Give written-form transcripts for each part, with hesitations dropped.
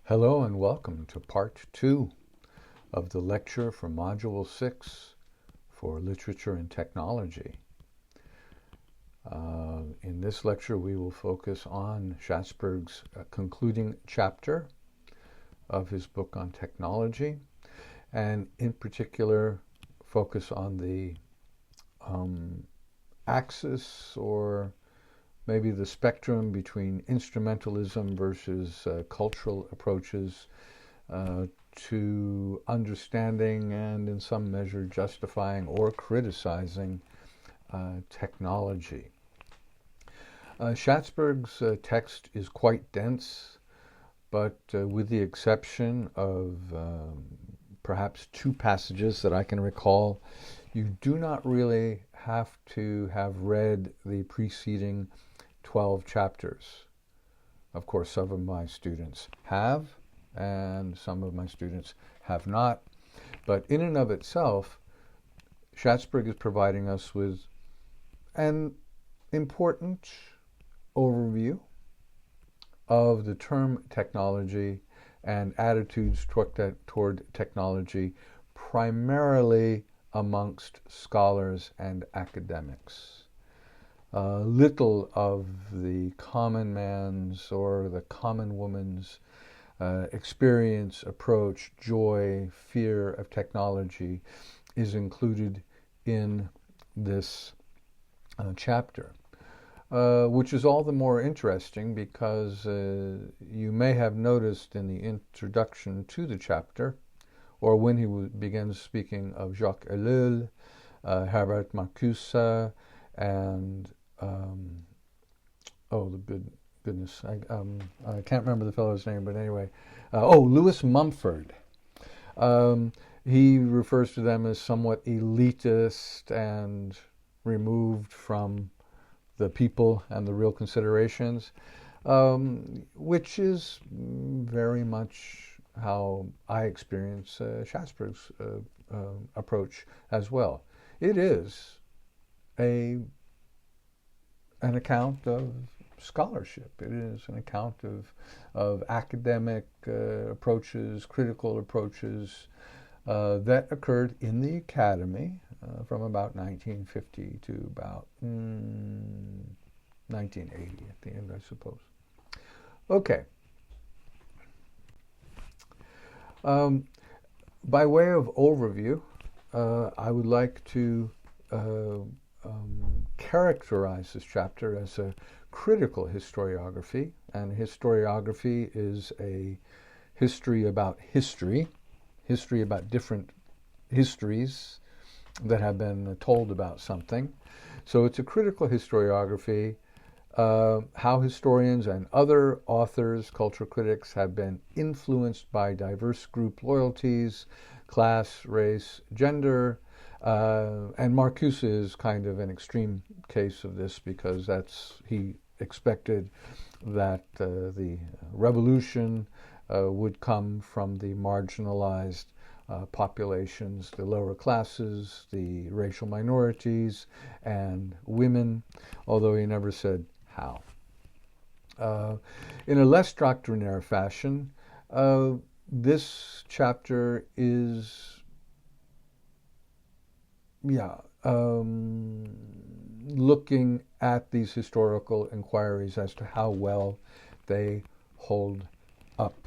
Hello and welcome to part 2 of the lecture for Module 6 for Literature and Technology. In this lecture we will focus on Schatzberg's concluding chapter of his book on technology, and in particular focus on the axis, or maybe the spectrum between instrumentalism versus cultural approaches to understanding and in some measure justifying or criticizing technology. Schatzberg's text is quite dense, but with the exception of perhaps 2 passages that I can recall, you do not really have to have read the preceding 12 chapters. Of course, some of my students have, and some of my students have not. But in and of itself, Schatzberg is providing us with an important overview of the term technology and attitudes toward technology, primarily amongst scholars and academics. Little of the common man's or the common woman's experience, approach, joy, fear of technology is included in this chapter, which is all the more interesting because you may have noticed in the introduction to the chapter, or when he begins speaking of Jacques Ellul, Herbert Marcuse, and goodness, I can't remember the fellow's name, but anyway, Lewis Mumford. He refers to them as somewhat elitist and removed from the people and the real considerations, which is very much how I experience Schatzberg's approach as well. It is an account of scholarship. It is an account of academic approaches, critical approaches that occurred in the academy from about 1950 to about 1980 at the end, I suppose. Okay. By way of overview, I would like to characterize this chapter as a critical historiography, and historiography is a history about history about different histories that have been told about something. So it's a critical historiography, how historians and other authors, cultural critics, have been influenced by diverse group loyalties, class, race, gender, and Marcuse is kind of an extreme case of this because he expected that the revolution would come from the marginalized populations, the lower classes, the racial minorities, and women, although he never said how. In a less doctrinaire fashion, this chapter is looking at these historical inquiries as to how well they hold up.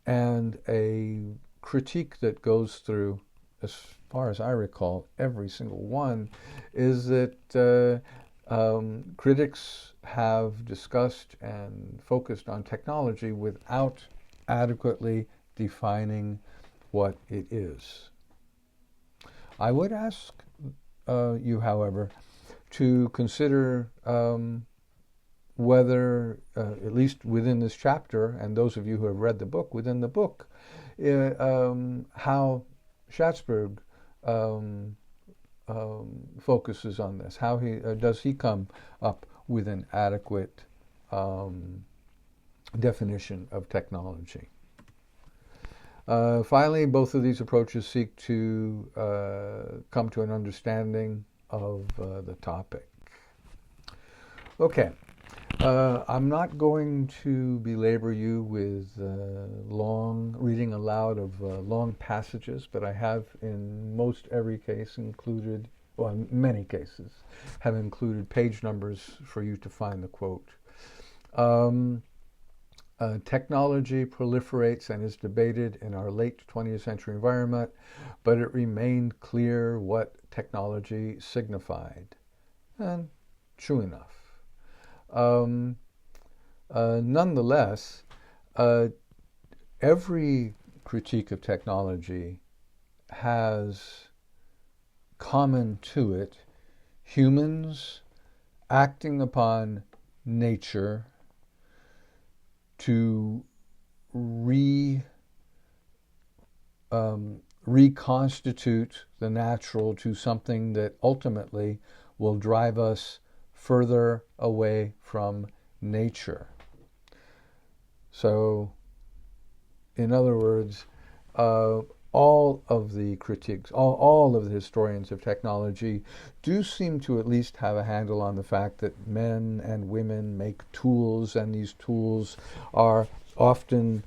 And a critique that goes through, as far as I recall, every single one, is that critics have discussed and focused on technology without adequately defining what it is. I would ask you, however, to consider whether, at least within this chapter, and those of you who have read the book, within the book, how Schatzberg focuses on this. How does he come up with an adequate definition of technology? Finally, both of these approaches seek to come to an understanding of the topic. Okay, I'm not going to belabor you with long reading aloud of long passages, but I have in most every case included, well, in many cases, have included page numbers for you to find the quote. Technology proliferates and is debated in our late 20th century environment, but it remained clear what technology signified. And true enough. Nonetheless, every critique of technology has common to it humans acting upon nature to reconstitute the natural to something that ultimately will drive us further away from nature. So, in other words, all of the critiques, all of the historians of technology do seem to at least have a handle on the fact that men and women make tools, and these tools are often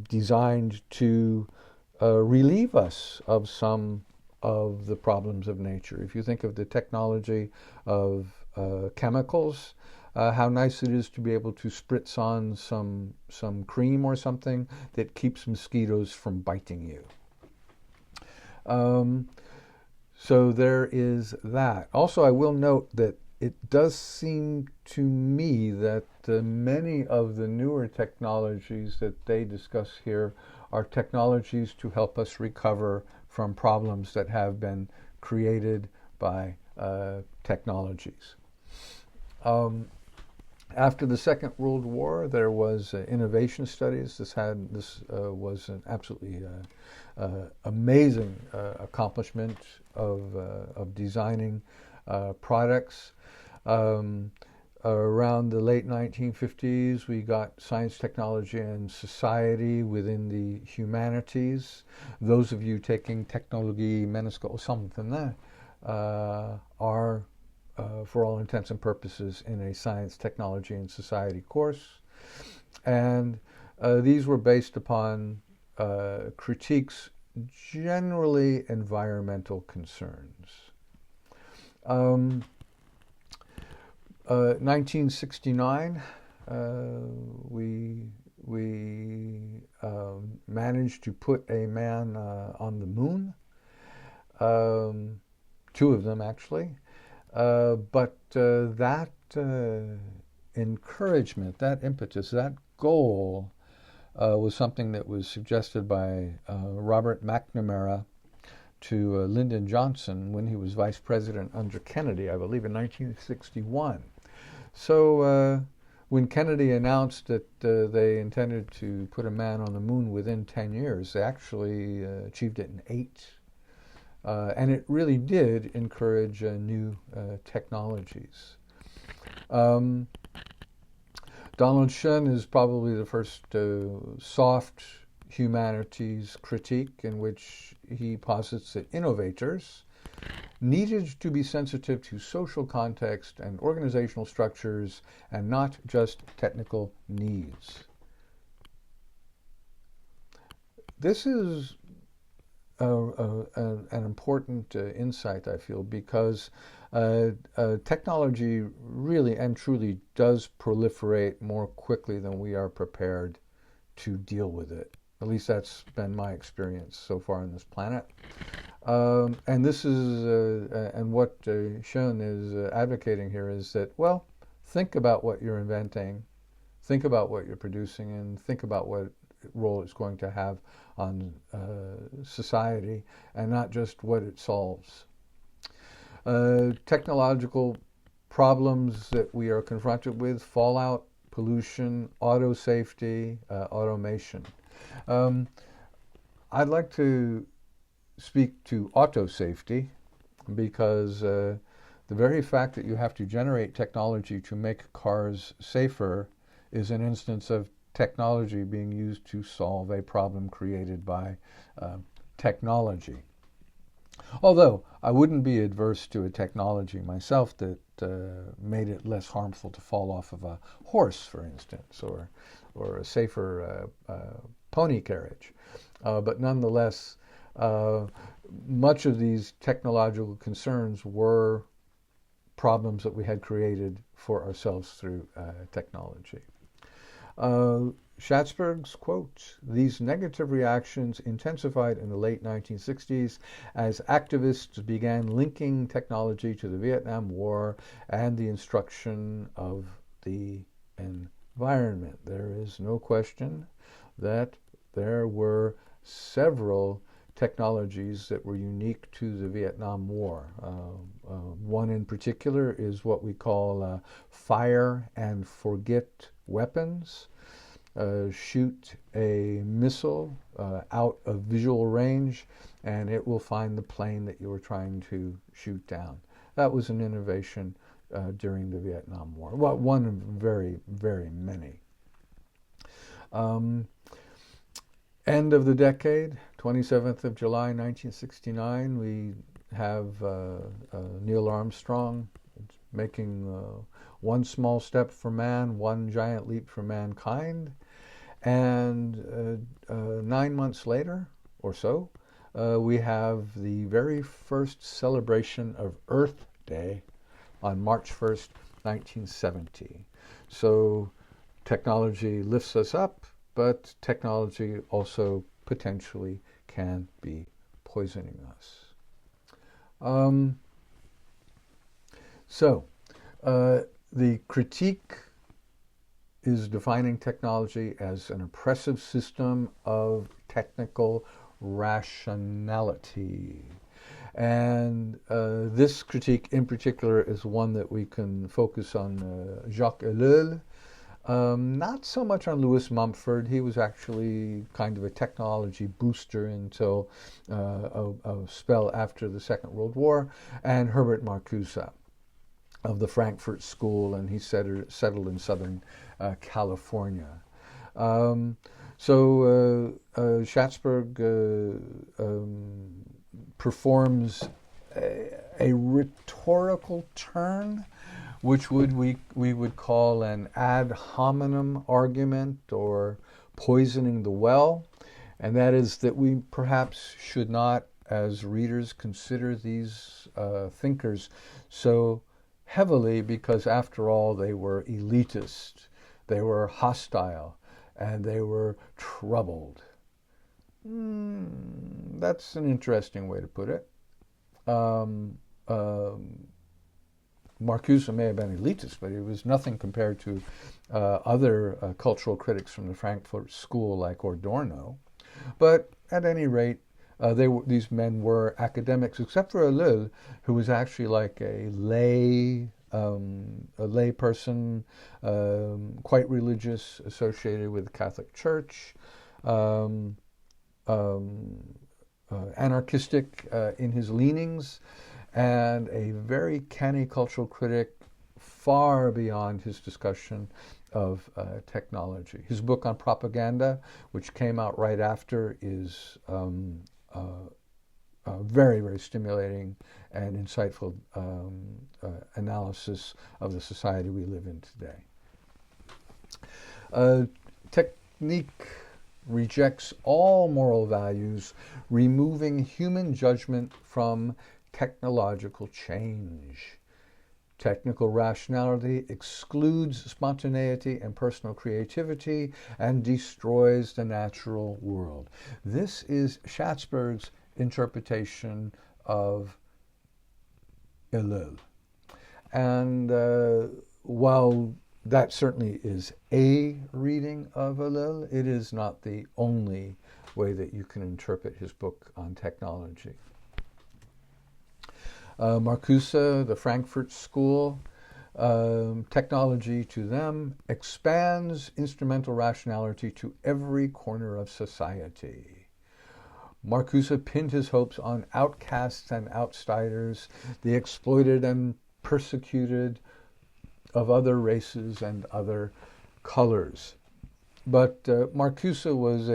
designed to relieve us of some of the problems of nature. If you think of the technology of chemicals, how nice it is to be able to spritz on some cream or something that keeps mosquitoes from biting you. So there is that. Also, I will note that it does seem to me that many of the newer technologies that they discuss here are technologies to help us recover from problems that have been created by technologies. After the Second World War, there was innovation studies. This was an absolutely amazing accomplishment of designing products. Around the late 1950s, we got science, technology, and society within the humanities. Those of you taking technology, människa och samfundet are for all intents and purposes in a science, technology, and society course. And these were based upon critiques, generally environmental concerns. 1969, we managed to put a man on the moon. Two of them, actually. But that encouragement, that impetus, that goal was something that was suggested by Robert McNamara to Lyndon Johnson when he was vice president under Kennedy, I believe in 1961. So when Kennedy announced that they intended to put a man on the moon within 10 years, they actually achieved it in 8. And it really did encourage new technologies. Donald Schoen is probably the first soft humanities critique in which he posits that innovators needed to be sensitive to social context and organizational structures and not just technical needs. This is an important insight, I feel, because technology really and truly does proliferate more quickly than we are prepared to deal with it. At least that's been my experience so far on this planet. And this is, and what Schoen is advocating here is that, well, think about what you're inventing, think about what you're producing, and think about what role it's going to have on society, and not just what it solves. Technological problems that we are confronted with: fallout, pollution, auto safety, automation. I'd like to speak to auto safety because the very fact that you have to generate technology to make cars safer is an instance of technology being used to solve a problem created by technology. Although I wouldn't be adverse to a technology myself that made it less harmful to fall off of a horse, for instance, or a safer pony carriage. But nonetheless, much of these technological concerns were problems that we had created for ourselves through technology. Schatzberg's quote, "These negative reactions intensified in the late 1960s as activists began linking technology to the Vietnam War and the instruction of the environment." There is no question that there were several technologies that were unique to the Vietnam War. One in particular is what we call fire and forget weapons. Shoot a missile out of visual range and it will find the plane that you were trying to shoot down. That was an innovation during the Vietnam War. Well, one of very, very many. End of the decade, 27th of July, 1969, we have Neil Armstrong making one small step for man, one giant leap for mankind. And 9 months later, or so, we have the very first celebration of Earth Day on March 1st, 1970. So technology lifts us up, but technology also potentially can be poisoning us. The critique is defining technology as an oppressive system of technical rationality. And this critique in particular is one that we can focus on Jacques Ellul, not so much on Lewis Mumford. He was actually kind of a technology booster until a spell after the Second World War, and Herbert Marcuse of the Frankfurt School, and he settled in Southern California. Schatzberg performs a rhetorical turn, which we would call an ad hominem argument or poisoning the well, and that is that we perhaps should not, as readers, consider these thinkers so heavily because, after all, they were elitist, they were hostile, and they were troubled. That's an interesting way to put it. Marcuse may have been elitist, but he was nothing compared to other cultural critics from the Frankfurt School like Adorno. But at any rate, these men were academics, except for Ellul, who was actually like a lay person, quite religious, associated with the Catholic Church, anarchistic in his leanings, and a very canny cultural critic, far beyond his discussion of technology. His book on propaganda, which came out right after, is very, very stimulating and insightful analysis of the society we live in today. Technique rejects all moral values, removing human judgment from technological change. Technical rationality excludes spontaneity and personal creativity and destroys the natural world. This is Schatzberg's interpretation of Ellul. And while that certainly is a reading of Ellul, it is not the only way that you can interpret his book on technology. Marcuse, the Frankfurt School, technology to them expands instrumental rationality to every corner of society. Marcuse pinned his hopes on outcasts and outsiders, the exploited and persecuted of other races and other colors. But Marcuse was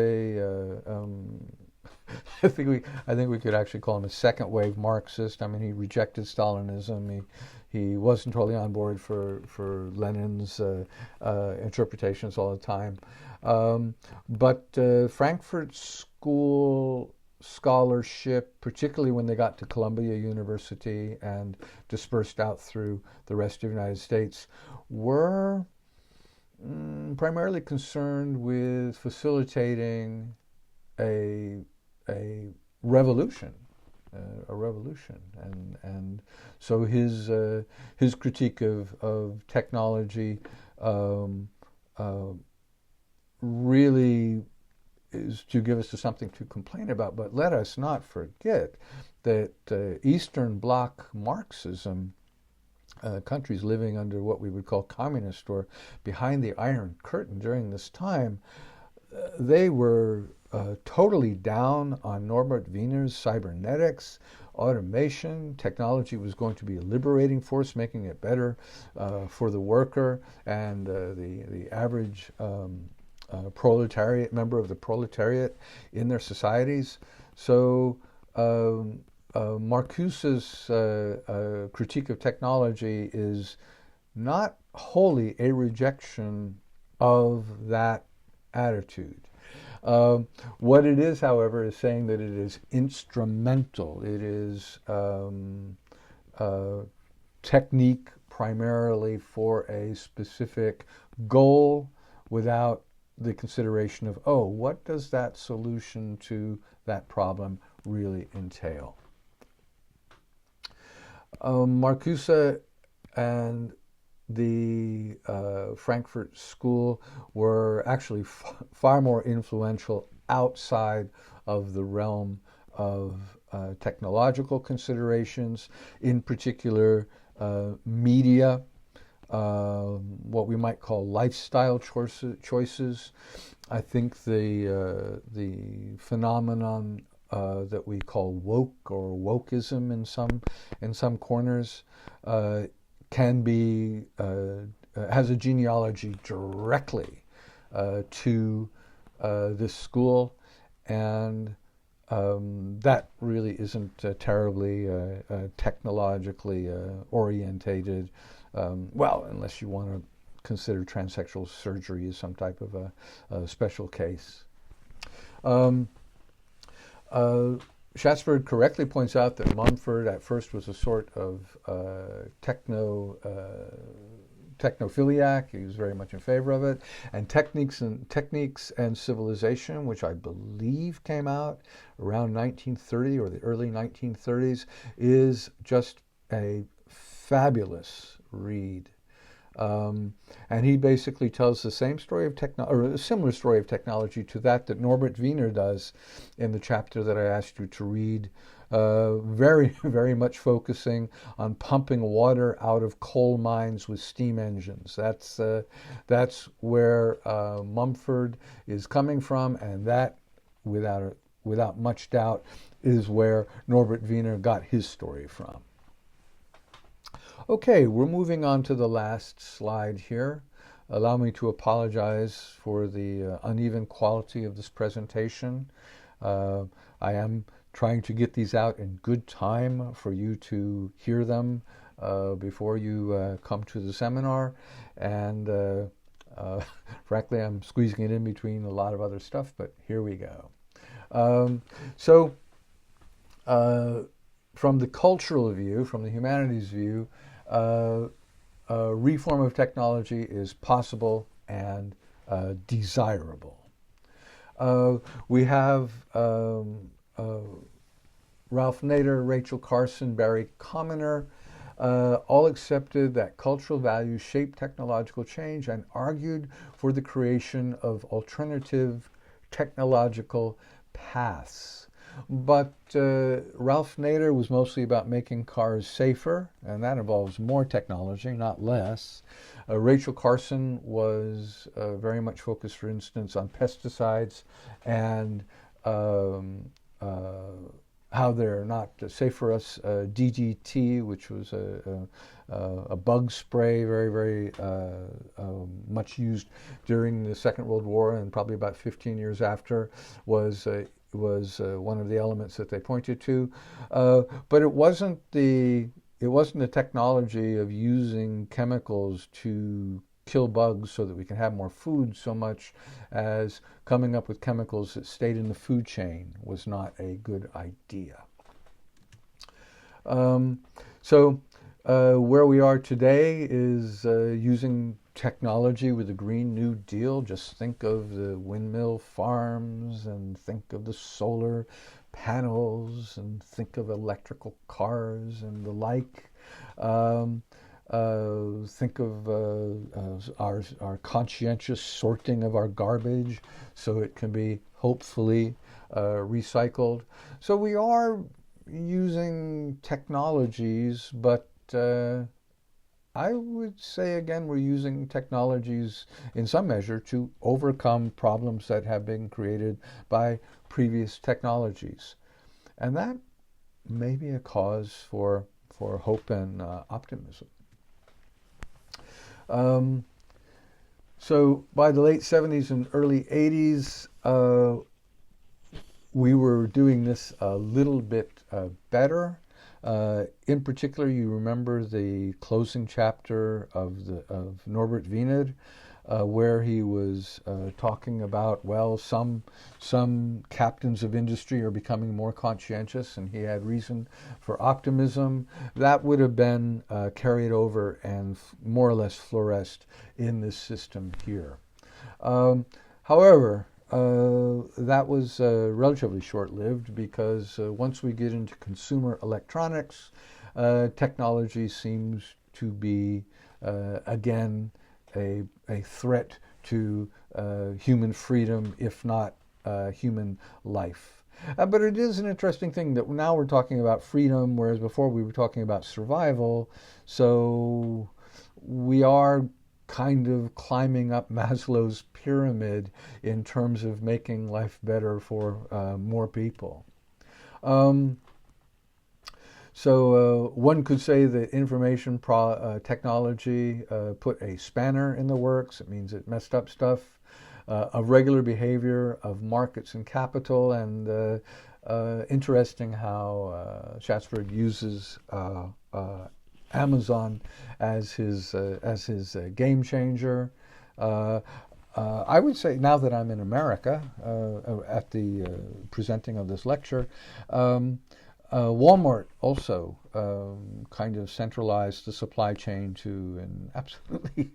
I think we could actually call him a second wave Marxist. I mean, he rejected Stalinism. he wasn't totally on board for Lenin's interpretations all the time. But Frankfurt School scholarship, particularly when they got to Columbia University and dispersed out through the rest of the United States, were primarily concerned with facilitating a revolution, and so his critique of technology really is to give us something to complain about. But let us not forget that Eastern Bloc Marxism, countries living under what we would call communist or behind the Iron Curtain during this time, they were totally down on Norbert Wiener's cybernetics, automation. Technology was going to be a liberating force, making it better for the worker and the average proletariat, member of the proletariat in their societies. So Marcuse's critique of technology is not wholly a rejection of that attitude. What it is, however, is saying that it is instrumental. It is technique primarily for a specific goal without the consideration of, oh, what does that solution to that problem really entail? Marcuse and the Frankfurt School were actually far more influential outside of the realm of technological considerations, in particular media, what we might call lifestyle choices. I think the phenomenon that we call woke or wokeism in some corners can be has a genealogy directly to this school, and that really isn't terribly technologically orientated. Well, unless you want to consider transsexual surgery as some type of a special case. Schatzberg correctly points out that Mumford at first was a sort of technophiliac. He was very much in favor of it. And Techniques and Civilization, which I believe came out around 1930 or the early 1930s, is just a fabulous read. And he basically tells the same story of or a similar story of technology to that Norbert Wiener does in the chapter that I asked you to read, very, very much focusing on pumping water out of coal mines with steam engines. That's where Mumford is coming from, and that, without much doubt, is where Norbert Wiener got his story from. Okay, we're moving on to the last slide here. Allow me to apologize for the uneven quality of this presentation. I am trying to get these out in good time for you to hear them before you come to the seminar. And frankly, I'm squeezing it in between a lot of other stuff, but here we go. From the cultural view, from the humanities view, reform of technology is possible and desirable. We have Ralph Nader, Rachel Carson, Barry Commoner, all accepted that cultural values shape technological change and argued for the creation of alternative technological paths. But Ralph Nader was mostly about making cars safer, and that involves more technology, not less. Rachel Carson was very much focused, for instance, on pesticides and how they're not safe for us. DDT, which was a bug spray, very, very much used during the Second World War and probably about 15 years after, was one of the elements that they pointed to. But it wasn't the it wasn't the technology of using chemicals to kill bugs so that we can have more food so much as coming up with chemicals that stayed in the food chain was not a good idea. Um, so where we are today is using technology with the Green New Deal. Just think of the windmill farms and think of the solar panels and think of electrical cars and the like. Um, think of our conscientious sorting of our garbage so it can be hopefully recycled. So we are using technologies, but I would say again we're using technologies in some measure to overcome problems that have been created by previous technologies. And that may be a cause for hope and optimism. So by the late 70s and early 80s, we were doing this a little bit better. In particular, you remember the closing chapter of Norbert Wiener, where he was talking about, well, some captains of industry are becoming more conscientious, and he had reason for optimism. That would have been carried over and more or less flourished in this system here. However, that was relatively short-lived because once we get into consumer electronics, technology seems to be, again, a threat to human freedom, if not human life. But it is an interesting thing that now we're talking about freedom, whereas before we were talking about survival. So we are kind of climbing up Maslow's pyramid in terms of making life better for more people. So one could say that information technology put a spanner in the works. It means it messed up stuff of regular behavior of markets and capital, and interesting how Schatzberg uses Amazon as his game changer. I would say now that I'm in America at the presenting of this lecture, Walmart also kind of centralized the supply chain to an absolutely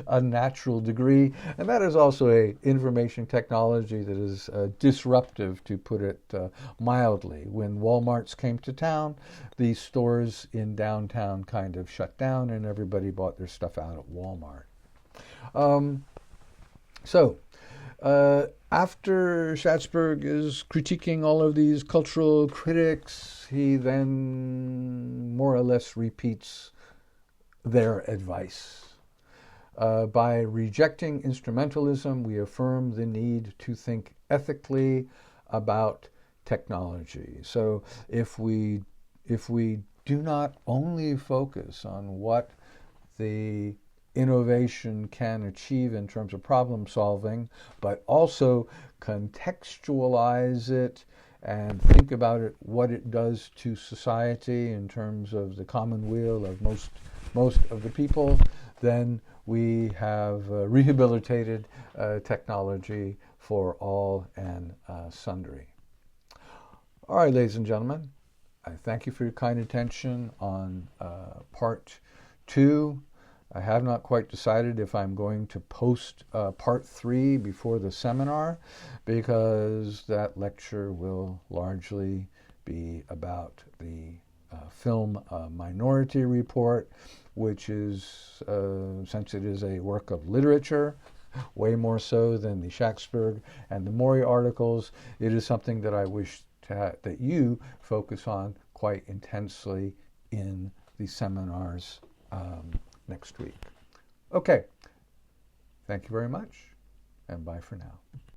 unnatural degree, and that is also a information technology that is disruptive, to put it mildly. When Walmarts came to town, the stores in downtown kind of shut down, and everybody bought their stuff out at Walmart. After Schatzberg is critiquing all of these cultural critics, he then more or less repeats their advice. By rejecting instrumentalism, we affirm the need to think ethically about technology. So if we do not only focus on what the innovation can achieve in terms of problem solving, but also contextualize it and think about it, what it does to society in terms of the common weal of most of the people, then we have rehabilitated technology for all and sundry. All right, ladies and gentlemen, I thank you for your kind attention on part 2. I have not quite decided if I'm going to post part 3 before the seminar, because that lecture will largely be about the film Minority Report, which is, since it is a work of literature, way more so than the Schatzberg and the Mori articles, it is something that I wish that you focus on quite intensely in the seminars next week. Okay, thank you very much, and bye for now.